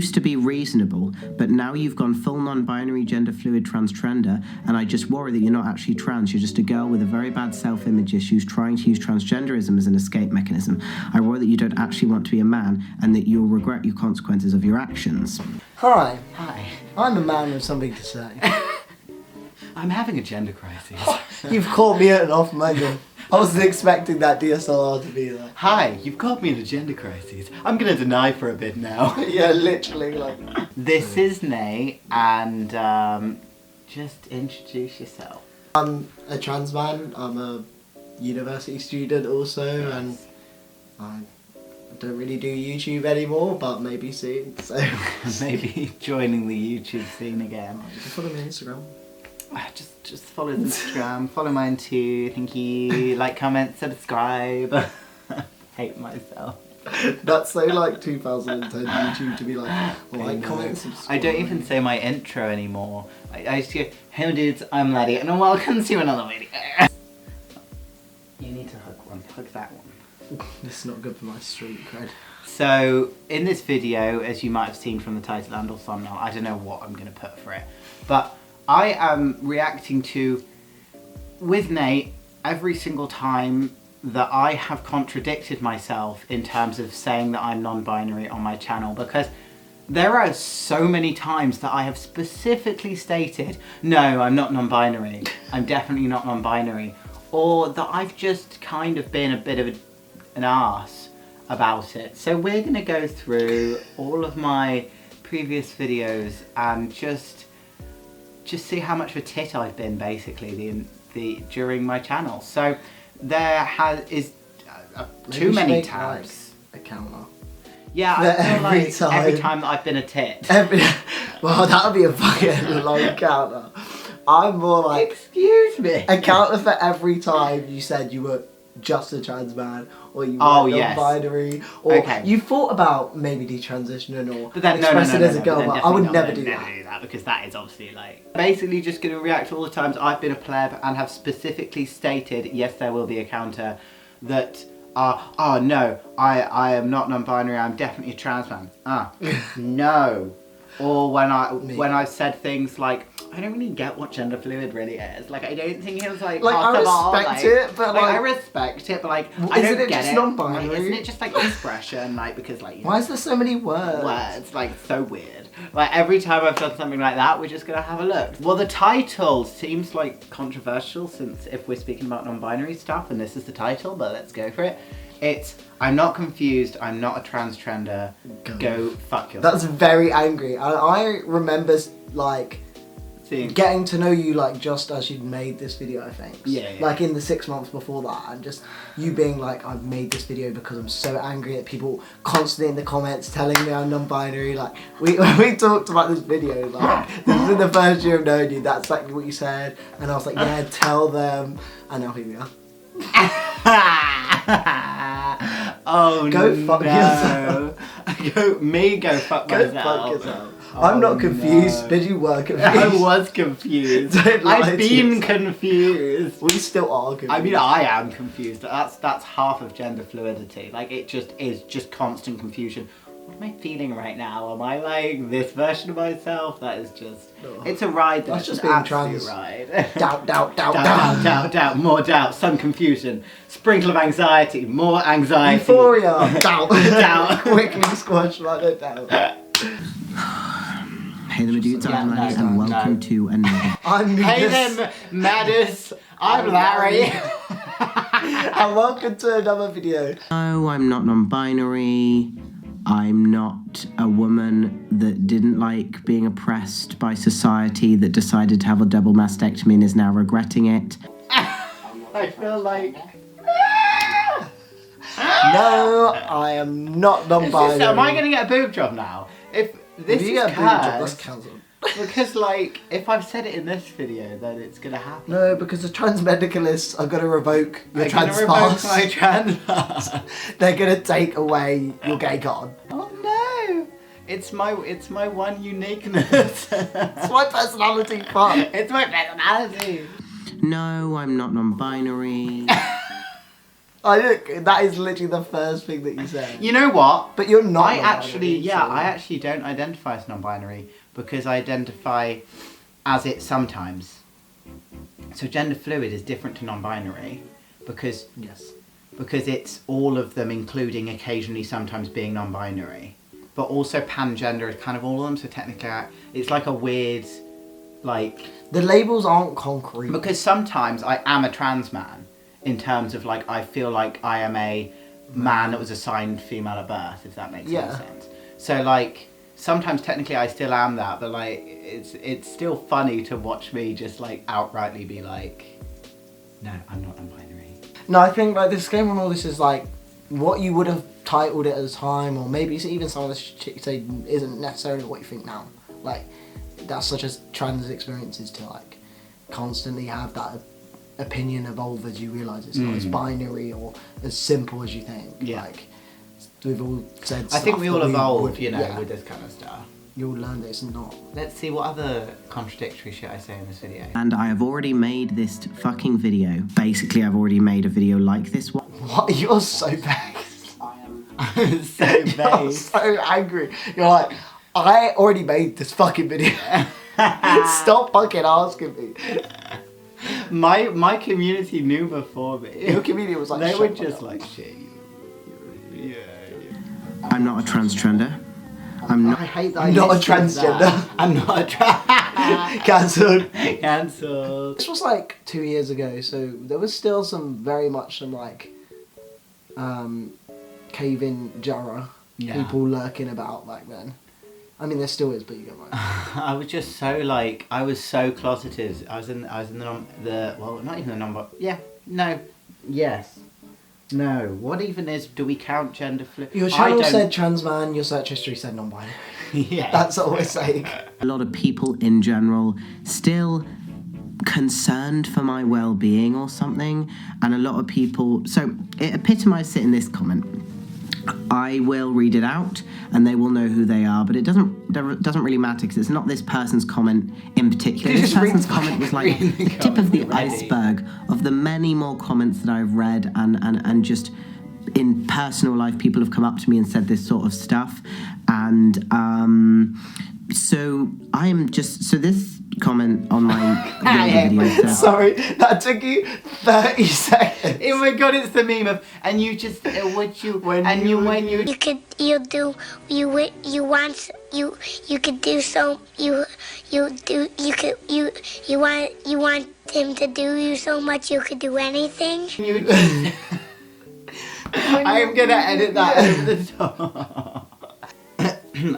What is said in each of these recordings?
used to be reasonable, but now you've gone full non-binary, gender fluid, transgender, and I just worry that you're not actually trans. You're just a girl with a very bad self-image issues trying to use transgenderism as an escape mechanism. I worry that you don't actually want to be a man and that you'll regret your consequences of your actions. Hi. Hi. I'm a man with something to say. I'm having a gender crisis. You've caught me at an off moment. I wasn't expecting that DSLR to be there. Hi, you've caught me in a gender crisis. I'm gonna deny for a bit now. Yeah, literally, like... This is Nate, and just introduce yourself. I'm a trans man. I'm a university student also, Yes. and I don't really do YouTube anymore, but maybe soon, so... Maybe joining the YouTube scene again. You can follow me on Instagram. Just follow the Instagram, follow mine too, thank you, like, comment, subscribe. Hate myself. That's so like 2010 YouTube to be like, comment, subscribe. I don't even say my intro anymore. I just go, hey dudes, I'm Laddie, and welcome to another video. You need to hug that one. This is not good for my street cred. So, in this video, as you might have seen from the title and or thumbnail, I don't know what I'm going to put for it, but I am reacting to, with Nate, every single time that I have contradicted myself in terms of saying that I'm non-binary on my channel, because there are so many times that I have specifically stated, no, I'm not non-binary, I'm definitely not non-binary, or that I've just kind of been a bit of an arse about it. So we're going to go through all of my previous videos and just see how much of a tit I've been basically during my channel. So there is too many tabs. Like, a counter. Yeah, I feel like every time that I've been a tit. Well, that would be a fucking long counter. I'm more like... Excuse me. A counter for every time you said you were just a trans man, or you were non-binary, or you thought about maybe detransitioning or expressing as a girl, but I would never do that. Because that is obviously like... Basically just going to react to all the times I've been a pleb and have specifically stated, yes there will be a counter, that oh no, I am not non-binary, I'm definitely a trans man. No. Or when I've said things like, I don't really get what gender fluid really is. Like, I don't think it was like I respect it, but like, I respect it, but like, I don't isn't it get just it. non-binary? Like, isn't it just like expression? Like, because like, you why is there so many words? Words, like, so weird. Like, every time I've done something like that, we're just gonna have a look. Well, the title seems like controversial, since if we're speaking about non-binary stuff, and this is the title, but let's go for it. It's, I'm not confused, I'm not a transgender, go fuck yourself. That's very angry. I remember, like, getting to know you, like, just as you'd made this video, I think. Yeah. Like, in the 6 months before that, and just you being like, I've made this video because I'm so angry at people constantly in the comments telling me I'm non-binary. Like, we talked about this video, like, this is in the first year of knowing you, that's exactly what you said, and I was like, yeah, tell them, and now here we are. Oh go fuck yourself. Go fuck myself. Go fuck yourself. I'm not confused, no. but you were confused. I was confused. I've been confused. We still are confused. I mean, I am confused. That's half of gender fluidity. Like, it just is just constant confusion. What am I feeling right now? Am I like this version of myself? That is just... It's a ride. That's just being being trans. Ride. Doubt, More doubt, some confusion, sprinkle of anxiety, more anxiety. Euphoria, doubt. Quickly squash like a doubt. Hey there, my dudes, I'm Laddie, and welcome to another... Hey there, Maddis, I'm Larry. And welcome to another video. No, I'm not non-binary. I'm not a woman that didn't like being oppressed by society, that decided to have a double mastectomy and is now regretting it. I feel like... No, I am not non-binary. Am I going to get a boob job now? If this is cursed, that's cancelled. Because, like, if I've said it in this video, then it's going to happen. No, because the trans medicalists are going to revoke your trans pass. pass. My trans pass. They're going to take away your gay card. Oh no! It's my one uniqueness. It's my personality, fuck. It's my personality. No, I'm not non-binary. That is literally the first thing that you said. You know what? But you're not. I non-binary, so- don't identify as non-binary because I identify as it sometimes. So gender fluid is different to non-binary because Yes. it's all of them, including occasionally sometimes being non-binary. But also pangender is kind of all of them. So technically, it's like a weird, like. The labels aren't concrete. Because sometimes I am a trans man, in terms of like I feel like I am a man that was assigned female at birth, if that makes any sense. So like sometimes technically I still am that, but like it's still funny to watch me just like outrightly be like, no, I'm not non-binary. No, I think like the disclaimer on all this is like what you would have titled it at the time, or maybe even some of the shit you say isn't necessarily what you think now. Like that's such as trans experiences to like constantly have that opinion evolve as you realise it's not as binary or as simple as you think. Yeah. Like we've all said. I think stuff we all that evolve, would- you know, yeah, with this kind of stuff. You'll learn that it's not. Let's see what other contradictory shit I say in this video. And I have already made this fucking video. Basically, I've already made a video like this one. What? You're so vexed. I'm so You're vague. so angry. You're like, I already made this fucking video. Stop fucking asking me. My community knew before me. Your community was like, they shut were the just fuck like, shit. Yeah. I'm not a transgender. I'm not. I hate that. I'm not a transgender. I'm not a Cancelled. Cancelled. This was like 2 years ago, so there was still some like cave-in Jarrah people lurking about back then. I mean, there still is, but you get mine. I was just so like, I was so closeted. I was in the well, not even the non. Yeah. No. Yes. No. What even is? Do we count gender fluid? Your channel said trans man. Your search history said non-binary. Yeah. That's all we're saying. A lot of people in general still concerned for my well-being or something, and a lot of people. So it epitomized it in this comment. I will read it out, and they will know who they are. But it doesn't really matter because it's not this person's comment in particular. This person's comment was like the tip of the iceberg of the many more comments that I've read, and just in personal life, people have come up to me and said this sort of stuff, and so this comment on my video says, Sorry, that took you 30 seconds. Oh my god, it's the meme of, and you just, would you, When and you- you, when you, You could you want him to do you so much you could do anything. you just, I am gonna edit that over the top.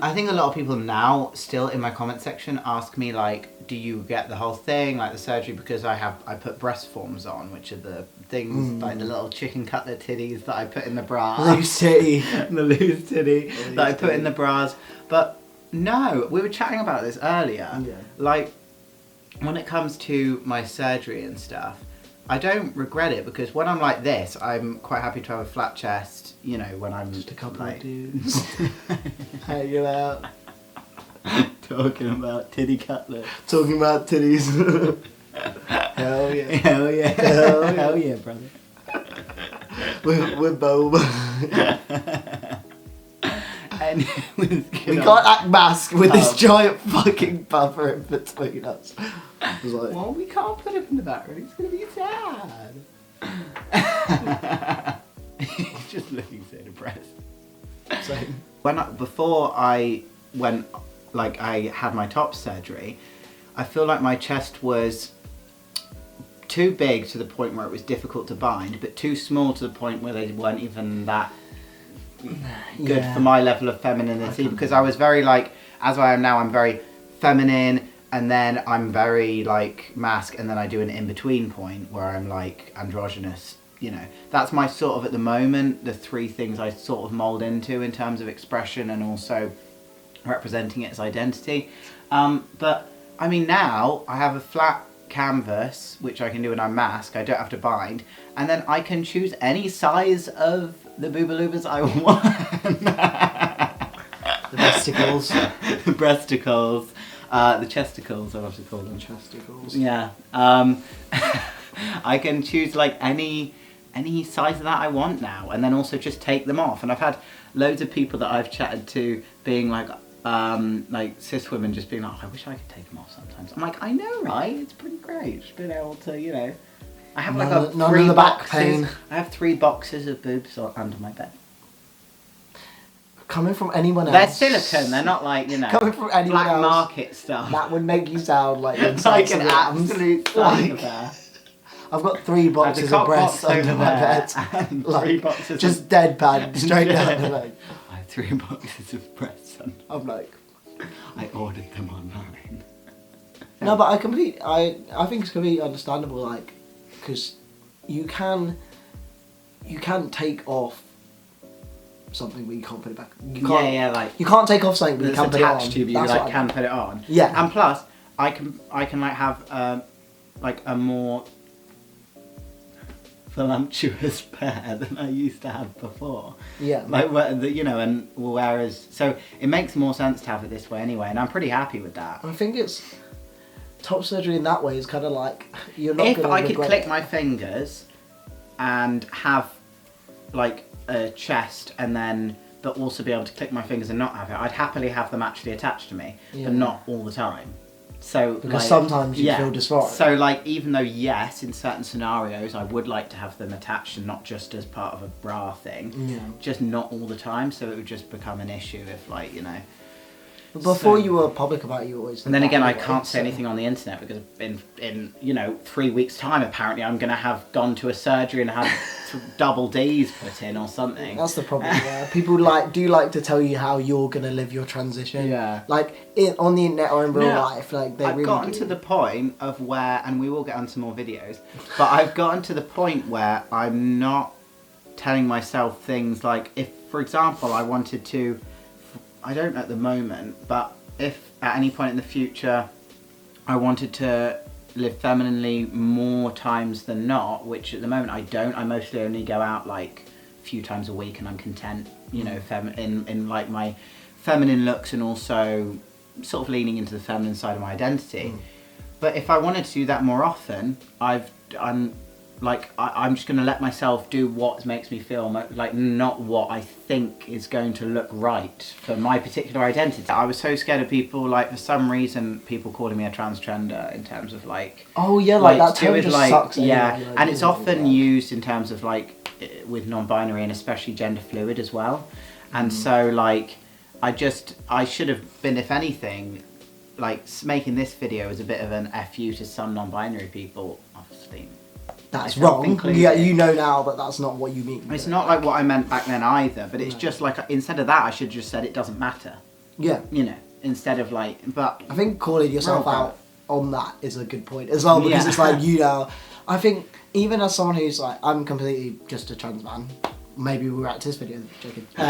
I think a lot of people now still in my comment section ask me like, do you get the whole thing, like the surgery, because I put breast forms on, which are the things like the little chicken cutlet titties that I put in the bra. Loose titty. The loose titty that I put in the bras. But no, we were chatting about this earlier. Yeah. Like, when it comes to my surgery and stuff, I don't regret it because when I'm like this, I'm quite happy to have a flat chest, you know, when I'm Just a couple like, of dudes hanging out, talking about titty cutlets. talking about titties. Hell yeah. Hell yeah. Hell yeah. Hell yeah, brother. We're boba. And We can't act masked with this giant fucking buffer in between us. It was like, well, we can't put him in the background. He's going to be sad. He's just looking so depressed. same. Before I went, like, I had my top surgery, I feel like my chest was too big to the point where it was difficult to bind, but too small to the point where they weren't even that good Yeah. for my level of femininity, because I was very like, as I am now, I'm very feminine, and then I'm very like mask, and then I do an in-between point where I'm like androgynous, you know. That's my sort of, at the moment, the three things I sort of mould into in terms of expression and also representing it as identity. But I mean, now I have a flat canvas which I can do when I'm mask. I don't have to bind, and then I can choose any size of the boobalubas I want. The testicles. The breasticles, the chesticles, I love to call them. Chesticles. Yeah. I can choose like any any size of that I want now, and then also just take them off. And I've had loads of people that I've chatted to being like cis women just being like, oh, I wish I could take them off sometimes. I'm like, I know, right? It's pretty great just being able to, you know. I have like none of the back pain. I have 3 boxes of boobs under my bed. Coming from anyone else. They're silicone. They're not like, you know, coming from anyone black else, market stuff. That would make you sound like you're like an absolute like, psychopath. I've got 3 boxes of breasts under my bed. And like, 3 boxes just deadpan straight down the leg. I have 3 boxes of breasts. I'm like, I ordered them online. no, but I think it's completely understandable, like, because you can take off something but you can't put it back. You can't, like you can't take off something but you can't put it on. Attached to you, but you like can put it on. Yeah. And plus, I can like have like a more voluptuous pair than I used to have before. Yeah. Like, you know, and whereas, so it makes more sense to have it this way anyway, and I'm pretty happy with that. I think it's top surgery in that way is kind of like you're not. If I could click my fingers and have like a chest, and then but also be able to click my fingers and not have it, I'd happily have them actually attached to me, but not all the time. So because like, sometimes you feel dysphoric. So like, even though yes, in certain scenarios I would like to have them attached and not just as part of a bra thing, just not all the time. So it would just become an issue if, like, you know. But before you were public about it, you always. And then again, I can't say anything on the internet because in you know 3 weeks' time, apparently I'm going to have gone to a surgery and had double D's put in or something. That's the problem. Yeah, people do like to tell you how you're going to live your transition. Yeah. Like on the internet or in real life, like they I've really gotten do. to the point of where, and we will get onto more videos, but I've gotten to the point where I'm not telling myself things like, if, for example, I wanted to. I don't at the moment, but if at any point in the future I wanted to live femininely more times than not, which at the moment I don't, I mostly only go out like a few times a week and I'm content, you know, in like my feminine looks and also sort of leaning into the feminine side of my identity. But if I wanted to do that more often, I'm just going to let myself do what makes me feel like, not what I think is going to look right for my particular identity. I was so scared of people, like, for some reason, people calling me a transgender in terms of like... Oh yeah, like that term just sucks. Yeah, anyway, and it's often used in terms of like, with non-binary and especially genderfluid as well. And so like, I should have been, if anything, like making this video as a bit of an FU to some non-binary people, obviously. That's wrong. Yeah, you know now, but that's not what you mean. It's not like what I meant back then either, but it's just like, instead of that, I should have just said it doesn't matter. Yeah. You know, instead of like, but... I think calling yourself out on that is a good point as well, because it's like, you know, I think even as someone who's like, I'm completely just a trans man. Maybe we were at this video, joking. No,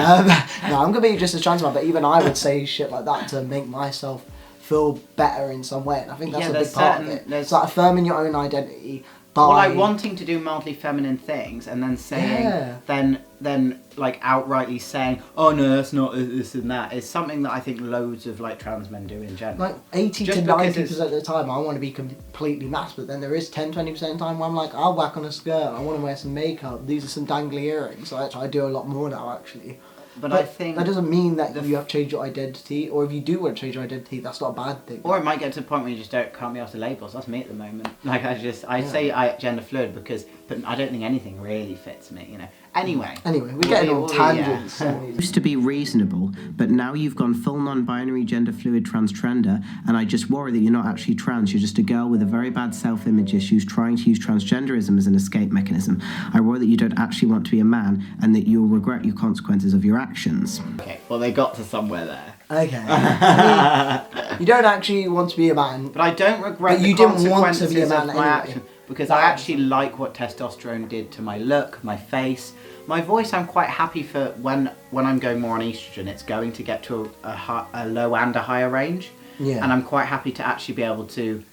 I'm completely just a trans man, but even I would say shit like that to make myself feel better in some way, and I think that's a big part of it. It's like affirming your own identity. Well, like wanting to do mildly feminine things and then saying, then like outrightly saying, oh no, that's not this and that, is something that I think loads of like trans men do in general. Like 80 to 90% of the time I want to be completely masked, but then there is 10-20% of the time where I'm like, I'll whack on a skirt, I want to wear some makeup, these are some dangly earrings. I do a lot more now actually. But I think that doesn't mean that you have to change your identity, or if you do want to change your identity, that's not a bad thing. Or it might get to the point where you just can't be after labels. That's me at the moment. Like I say I gender fluid but I don't think anything really fits me, you know. Anyway, we're getting on tangents. Used to be reasonable, but now you've gone full non-binary, gender fluid, transgender, and I just worry that you're not actually trans. You're just a girl with a very bad self-image issues trying to use transgenderism as an escape mechanism. I worry that you don't actually want to be a man and that you'll regret your consequences of your actions. Okay, well they got to somewhere there. Okay. I mean, you don't actually want to be a man. But I don't regret the consequences of my anyway. Action. Because I actually like what testosterone did to my look, my face, my voice. I'm quite happy for when I'm going more on estrogen, it's going to get to a low and a higher range. Yeah. And I'm quite happy to actually be able to,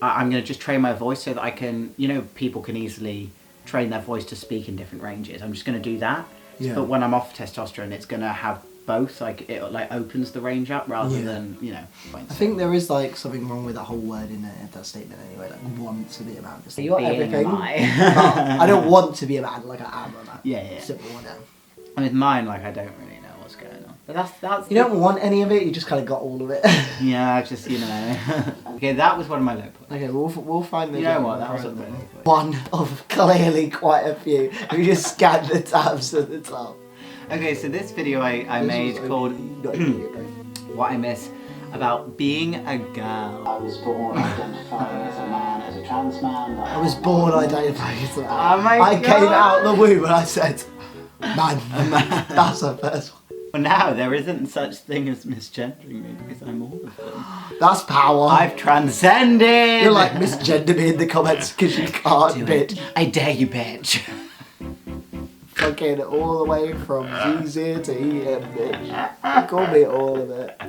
I'm going to just train my voice so that I can, you know, people can easily train their voice to speak in different ranges. I'm just going to do that. Yeah. But when I'm off testosterone, it's going to have both, like it like opens the range up rather than, you know. I think there is like something wrong with that whole word in that statement anyway. Like want to be a man. Just Being you want a everything. man. But I don't want to be a man. Like I am a man. Yeah. Simple one now. And with mine, like I don't really know what's going on. But that's You don't want any of it. You just kind of got all of it. Yeah, just, you know. Okay, that was one of my low points. Okay, we'll find the. You know what? That was a bit. one of clearly quite a few. If you just scan the tabs at the top. Okay, so this video I made called What I Miss about being a girl. I was born identifying as a man, as a trans man. I was born identifying as a man. Oh my I God. came out the womb and I said, man. That's the first one. Well, now there isn't such thing as misgendering me because I'm all of them. That's power. I've transcended! You're like, misgender me in the comments because you can't, Do bitch. it. I dare you, bitch. Fucking all the way from GZ to EM, bitch. Call me all of it.